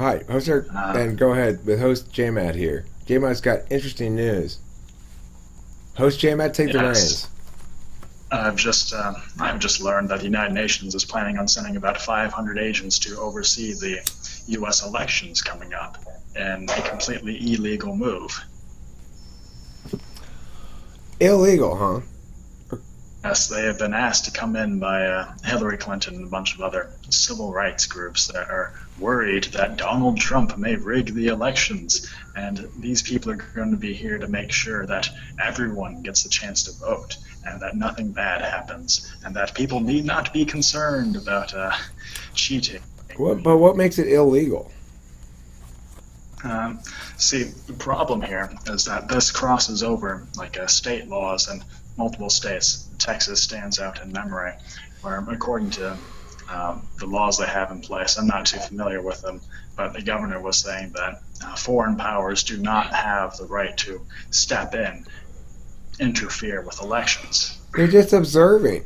Hi, hoster, and go ahead with host Jmat here. Jmat's got interesting news. Host Jmat, take the reins. Yes. I've just learned that the United Nations is planning on sending about 500 agents to oversee the U.S. elections coming up, in a completely illegal move. Illegal, huh? Yes, they have been asked to come in by Hillary Clinton and a bunch of other civil rights groups that are worried that Donald Trump may rig the elections, and these people are going to be here to make sure that everyone gets a chance to vote, and that nothing bad happens, and that people need not be concerned about cheating. But what makes it illegal? See, the problem here is that this crosses over like state laws in multiple states. Texas stands out in memory, where according to the laws they have in place, I'm not too familiar with them, but the governor was saying that foreign powers do not have the right to step in, interfere with elections. They're just observing.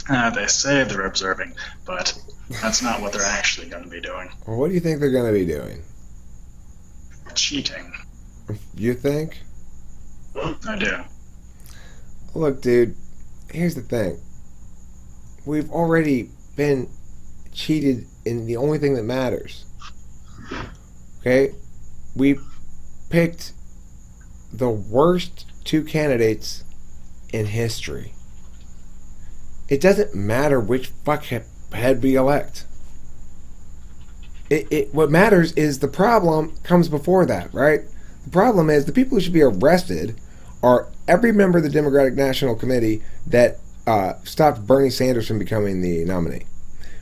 They say they're observing, but that's not what they're actually going to be doing. Well, what do you think they're going to be doing? Cheating. You think? I do. Look, dude, here's the thing. We've already been cheated in the only thing that matters. Okay? We picked the worst two candidates in history. It doesn't matter which fuckhead we elect. What matters is the problem comes before that, right? The problem is the people who should be arrested are every member of the Democratic National Committee that stopped Bernie Sanders from becoming the nominee.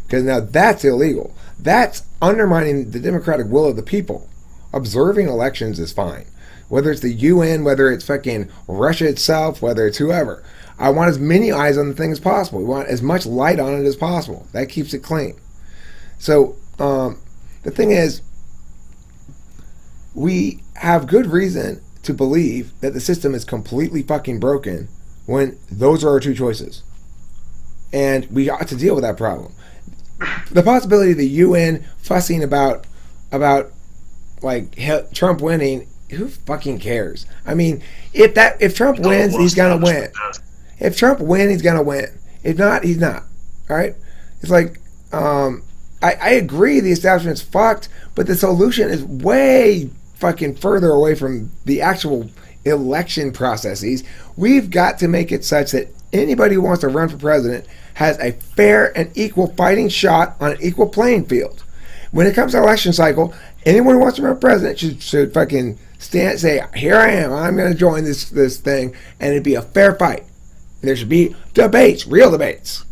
Because now that's illegal. That's undermining the democratic will of the people. Observing elections is fine. Whether it's the UN, whether it's fucking Russia itself, whether it's whoever. I want as many eyes on the thing as possible. We want as much light on it as possible. That keeps it clean. So, the thing is, we have good reason to believe that the system is completely fucking broken when those are our two choices. And we ought to deal with that problem. The possibility of the UN fussing about like Trump winning, who fucking cares? I mean, if Trump wins, he's gonna win. If Trump wins, he's gonna win. If not, he's not. All right? It's like, I agree the establishment's fucked, but the solution is way fucking further away from the actual election processes. We've got to make it such that anybody who wants to run for president has a fair and equal fighting shot on an equal playing field. When it comes to election cycle, anyone who wants to run for president should fucking say, here I am, I'm going to join this thing, and it'd be a fair fight. There should be debates, real debates.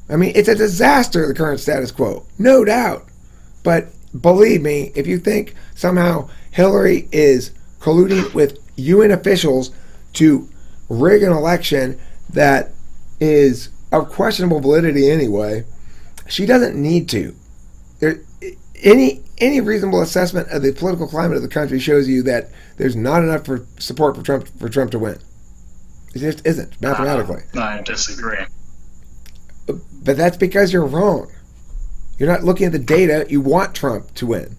I mean, it's a disaster, the current status quo, no doubt. But believe me, if you think somehow Hillary is colluding with UN officials to rig an election that is of questionable validity anyway, she doesn't need to. Any reasonable assessment of the political climate of the country shows you that there's not enough support for Trump to win. It just isn't, mathematically. I disagree. But that's because you're wrong. You're not looking at the data. You want Trump to win.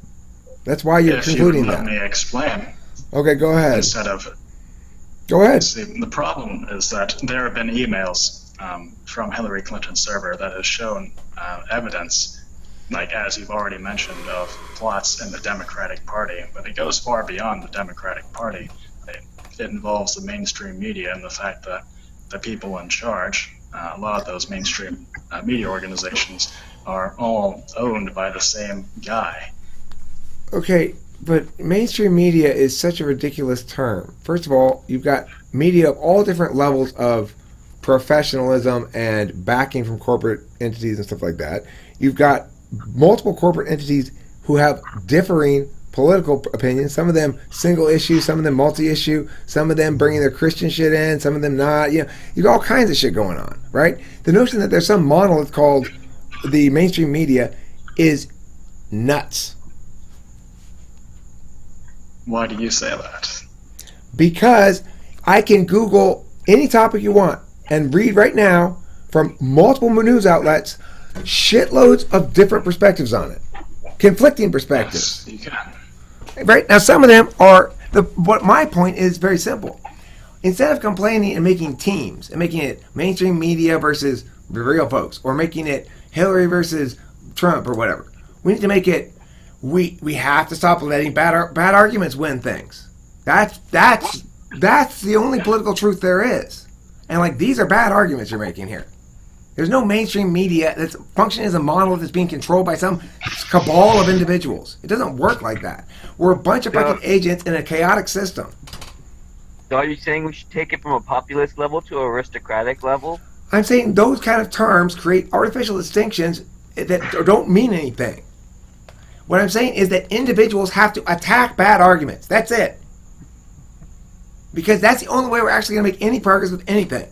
That's why you're concluding that. Let me explain. Okay, go ahead. Go ahead. See, the problem is that there have been emails from Hillary Clinton's server that has shown evidence, like as you've already mentioned, of plots in the Democratic Party. But it goes far beyond the Democratic Party. It involves the mainstream media and the fact that the people in charge, a lot of those mainstream media organizations, are all owned by the same guy. Okay, but mainstream media is such a ridiculous term. First of all, you've got media of all different levels of professionalism and backing from corporate entities and stuff like that. You've got multiple corporate entities who have differing political opinions, some of them single issue, some of them multi-issue, some of them bringing their Christian shit in, some of them not. You know, you've got all kinds of shit going on, right? The notion that there's some monolith called the mainstream media is nuts. Why do you say that? Because I can Google any topic you want and read right now from multiple news outlets shitloads of different perspectives on it, conflicting perspectives. Yes, you can. Right now, some of them are what my point is very simple. Instead of complaining and making teams and making it mainstream media versus the real folks, or making it Hillary versus Trump or whatever, we need to make it. We have to stop letting bad arguments win things. That's the only political truth there is. And like, these are bad arguments you're making here. There's no mainstream media that's functioning as a monolith that's being controlled by some cabal of individuals. It doesn't work like that. We're a bunch of fucking agents in a chaotic system. So are you saying we should take it from a populist level to an aristocratic level? I'm saying those kind of terms create artificial distinctions that don't mean anything. What I'm saying is that individuals have to attack bad arguments. That's it. Because that's the only way we're actually going to make any progress with anything.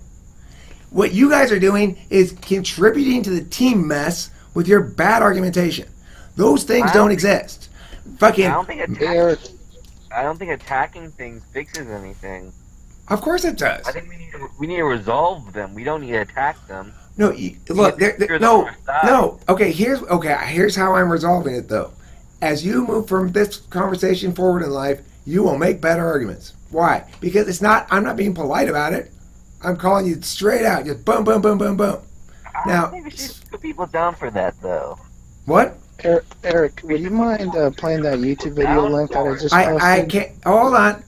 What you guys are doing is contributing to the team mess with your bad argumentation. Those things don't exist. Fucking. I don't think attacking things fixes anything. Of course it does. I think we need to resolve them. We don't need to attack them. No, look, no. Okay, here's how I'm resolving it though. As you move from this conversation forward in life, you will make better arguments. Why? Because it's not. I'm not being polite about it. I'm calling you straight out. Just boom, boom, boom, boom, boom. Now, I think we should put people down for that, though. What? Eric, would you mind playing that YouTube video link that I just posted? I can't. Hold on.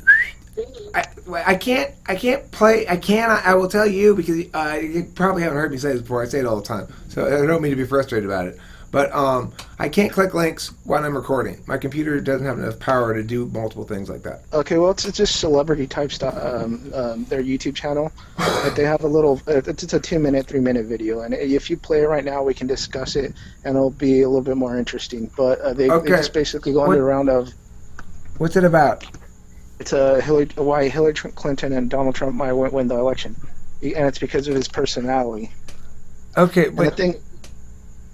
I can't play. I will tell you because you probably haven't heard me say this before. I say it all the time, so I don't mean to be frustrated about it. But I can't click links while I'm recording. My computer doesn't have enough power to do multiple things like that. Okay, well, it's just celebrity type stuff. Their YouTube channel, but they have a little. It's a 2-minute, 3-minute video, and if you play it right now, we can discuss it, and it'll be a little bit more interesting. But they just basically go on the round of. What's it about? It's why Hillary Clinton and Donald Trump might win the election, and it's because of his personality. Okay, but the thing.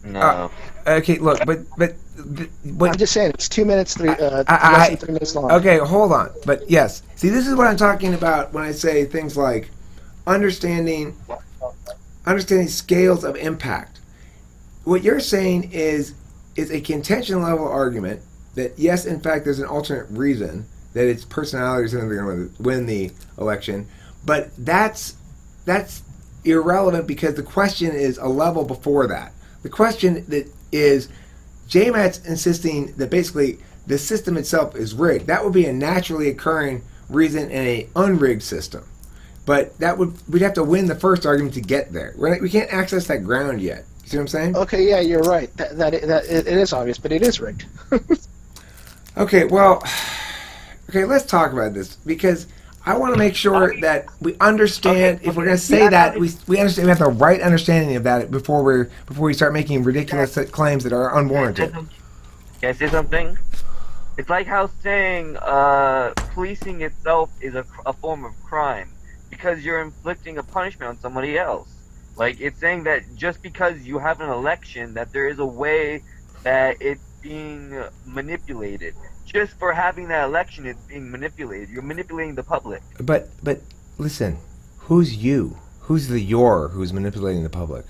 No. Okay, look, but I'm just saying it's 2 minutes, less than 3 minutes long. Okay, hold on. But yes, see, this is what I'm talking about when I say things like understanding scales of impact. What you're saying is a contention level argument that yes, in fact, there's an alternate reason that its personality is going to win the election, but that's irrelevant because the question is a level before that. The question that is, Jmat's insisting that basically the system itself is rigged. That would be a naturally occurring reason in an unrigged system. But we'd have to win the first argument to get there. We can't access that ground yet. You see what I'm saying? Okay, yeah, you're right. That it is obvious, but it is rigged. Okay, let's talk about this because I want to make sure that we understand. If we're going to say that, we understand. We have the right understanding of that before we start making ridiculous claims that are unwarranted. Can I say something? It's like how saying policing itself is a form of crime because you're inflicting a punishment on somebody else. Like, it's saying that just because you have an election, that there is a way that it's being manipulated. Just for having that election, it's being manipulated. You're manipulating the public. But listen, who's you? Who's the you're who's manipulating the public?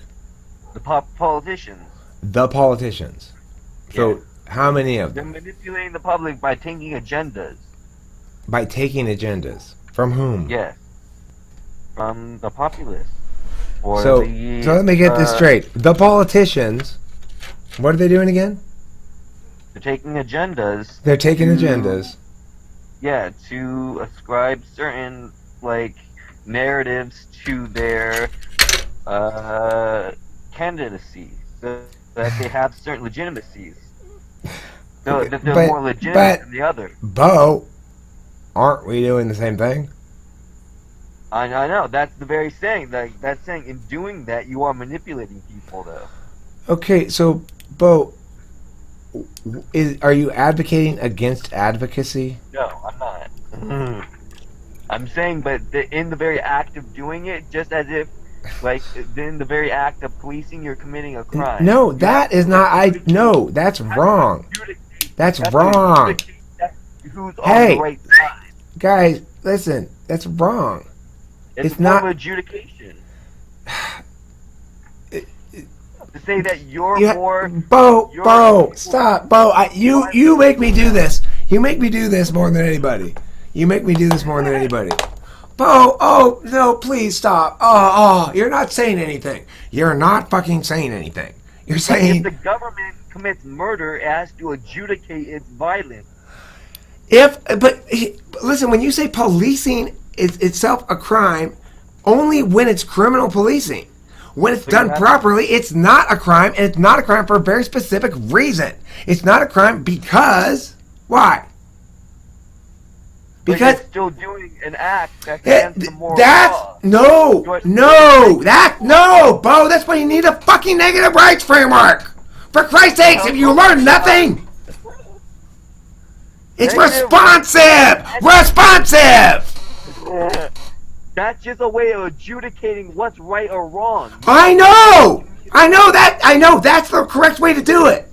The politicians. The politicians. So Yeah. how many of them? They're manipulating the public by taking agendas. By taking agendas. From whom? Yes. From the populace. So let me get this straight. The politicians, what are they doing again? They're taking agendas. They're taking agendas. Yeah, to ascribe certain narratives to their candidacy, so that they have certain legitimacies. So that they're more legitimate than the other. Bo, aren't we doing the same thing? I know. That's the very saying. That's saying in doing that you are manipulating people, though. Okay, so Bo, are you advocating against advocacy? No, I'm not. I'm saying, but in the very act of doing it, just as if, in the very act of policing, you're committing a crime. No, that is not. No, that's wrong. That's wrong. Who's on the right side? Guys, listen, that's wrong. It's not adjudication. to say that you're more. Bo, stop, Bo. You make me do this. You make me do this more than anybody. You make me do this more than anybody. Bo, oh no, please stop. You're not saying anything. You're not fucking saying anything. You're saying If the government commits murder, it has to adjudicate its violence. but listen, when you say policing is itself a crime, only when it's criminal policing. When it's done properly, it's not a crime, and it's not a crime for a very specific reason. It's not a crime because why? Because you're still doing an act that's against the moral law. No, Bo, that's why you need a fucking negative rights framework. For Christ's sakes, if you learn nothing. It's responsive! That's just a way of adjudicating what's right or wrong. I know that's the correct way to do it.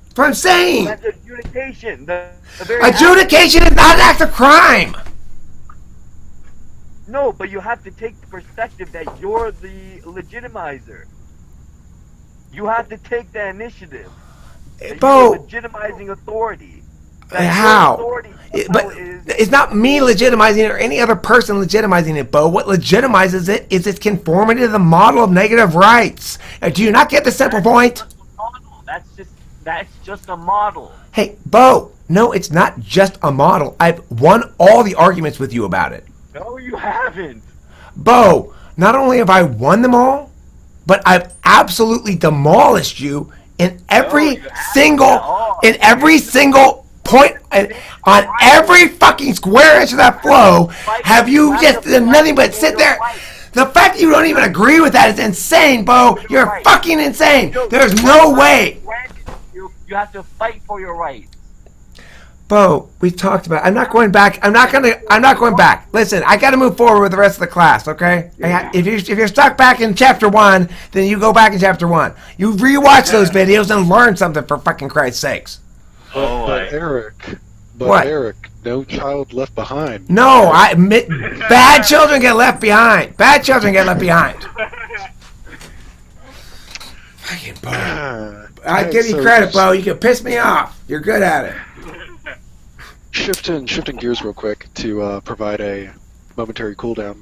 That's what I'm saying. That's adjudication. Adjudication is not an act of crime. No, but you have to take the perspective that you're the legitimizer. You have to take the initiative. Bo, you're legitimizing authority. How? It's not me legitimizing it or any other person legitimizing it, Bo. What legitimizes it is its conformity to the model of negative rights. Do you not get the simple point? That's just a model. Hey, Bo, no, it's not just a model. I've won all the arguments with you about it. No, you haven't. Bo, not only have I won them all, but I've absolutely demolished you in every single point, on every fucking square inch of that flow. Have you just done nothing but sit there? The fact that you don't even agree with that is insane, Bo. You're fucking insane. There's no way. You have to fight for your rights. Bo, we talked about it. I'm not going back. I'm not going back. Listen, I got to move forward with the rest of the class, okay? If you're stuck back in chapter 1, then you go back in chapter 1. You rewatch those videos and learn something, for fucking Christ's sakes. But Eric, no child left behind. No, bad children get left behind. Bad children get left behind. Fucking Bo. I give you credit, Bo. You can piss me off. You're good at it. Shifting gears real quick to provide a momentary cooldown.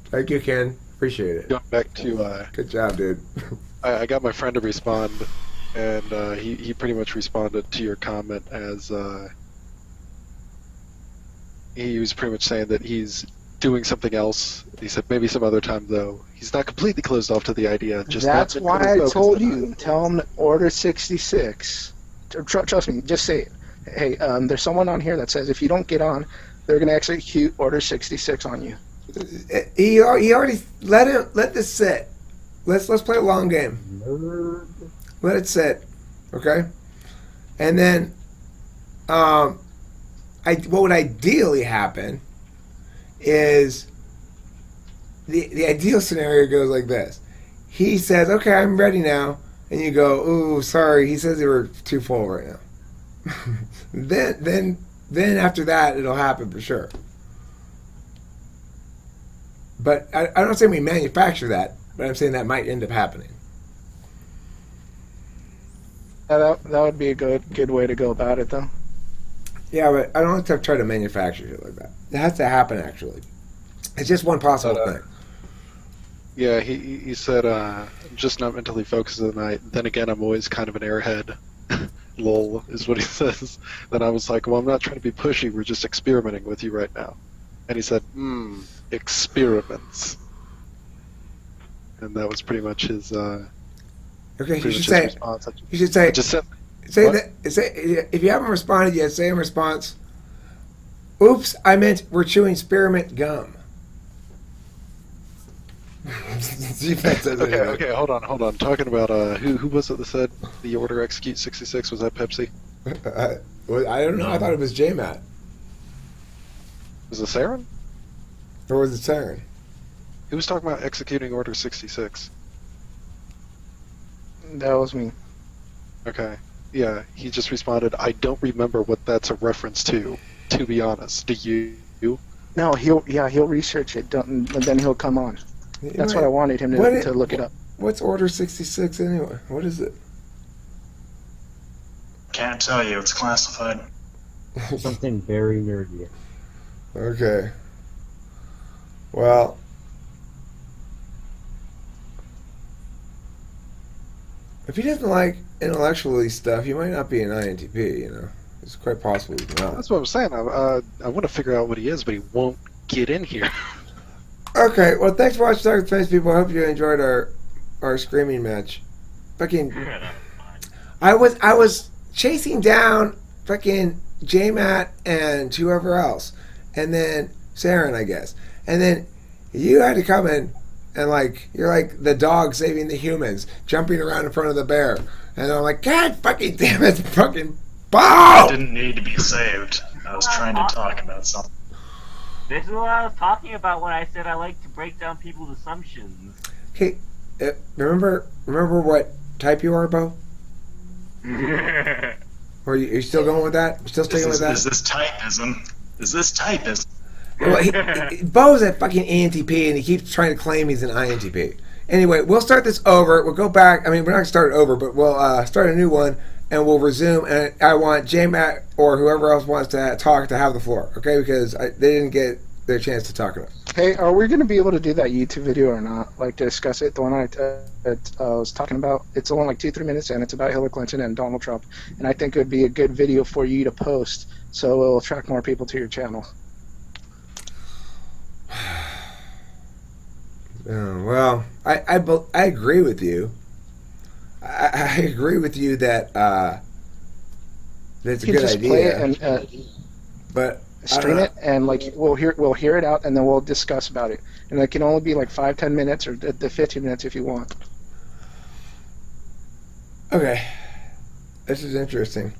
Thank you, Ken. Appreciate it. Going back to good job, dude. I got my friend to respond, and he pretty much responded to your comment as he was pretty much saying that he's doing something else. He said maybe some other time, though. He's not completely closed off to the idea. That's why I told you. Tell him Order 66. Trust me, just say it. Hey, there's someone on here that says if you don't get on, they're going to execute Order 66 on you. He already let this sit. Let's play a long game. Let it sit, okay? And then, what would ideally happen is the ideal scenario goes like this. He says, "Okay, I'm ready now," and you go, "Ooh, sorry. He says they were too full right now." then after that, it'll happen for sure. But I don't say we manufacture that, but I'm saying that might end up happening. That would be a good way to go about it, though. Yeah, but I don't have to try to manufacture shit like that. It has to happen, actually. It's just one possible thing. Yeah, he said, I'm just not mentally focused at night. Then again, I'm always kind of an airhead. Lol, is what he says. Then I was like, well, I'm not trying to be pushy. We're just experimenting with you right now. And he said, experiments. And that was pretty much his, okay, you should say, response. You should say, just said, say what? that. Say, if you haven't responded yet, say in response, "Oops, I meant we're chewing spearmint gum." Okay, hold on. Talking about who was it that said the order execute 66? Was that Pepsi? I don't know. I thought it was Jmat. Was it Saren? Or was it Saren? Who was talking about executing order 66? That was me. Okay. Yeah, he just responded, I don't remember what that's a reference to be honest. Do you? No, he'll research it, and then he'll come on. That's what I wanted him to look it up. What's Order 66 anyway? What is it? Can't tell you. It's classified. Something very nerdy. Okay. Well, if he doesn't like intellectually stuff, he might not be an INTP, you know. It's quite possible he's not. That's what I'm saying. I want to figure out what he is, but he won't get in here. Okay, well, thanks for watching Talking to Space People. I hope you enjoyed our screaming match. Fucking, I was chasing down fucking Jmat and whoever else, and then Saren, I guess, and then you had to come in and like you're like the dog saving the humans, jumping around in front of the bear, and I'm like, God fucking damn it, fucking I bow! didn't need to be saved. I was trying to talk about something. This is what I was talking about when I said I like to break down people's assumptions. Hey, remember what type you are, Bo? Or are you still going with that? You still sticking with that? Is this typism? Is this typism? Well, Bo's a fucking ENTP, and he keeps trying to claim he's an INTP. Anyway, we'll start this over. We'll go back. I mean, we're not going to start it over, but we'll start a new one, and we'll resume. And I want Jmat or whoever else wants to talk to have the floor, okay? Because they didn't get their chance to talk enough. Hey, are we going to be able to do that YouTube video or not? Like, to discuss it? The one I was talking about? It's only like 2-3 minutes, and it's about Hillary Clinton and Donald Trump. And I think it would be a good video for you to post, so it will attract more people to your channel. Well, I agree with you. I agree with you that that's a You good can just idea. play it and but stream it, and like we'll hear it out, and then we'll discuss about it. And it can only be like 5-10 minutes or the 15 minutes if you want. Okay, this is interesting.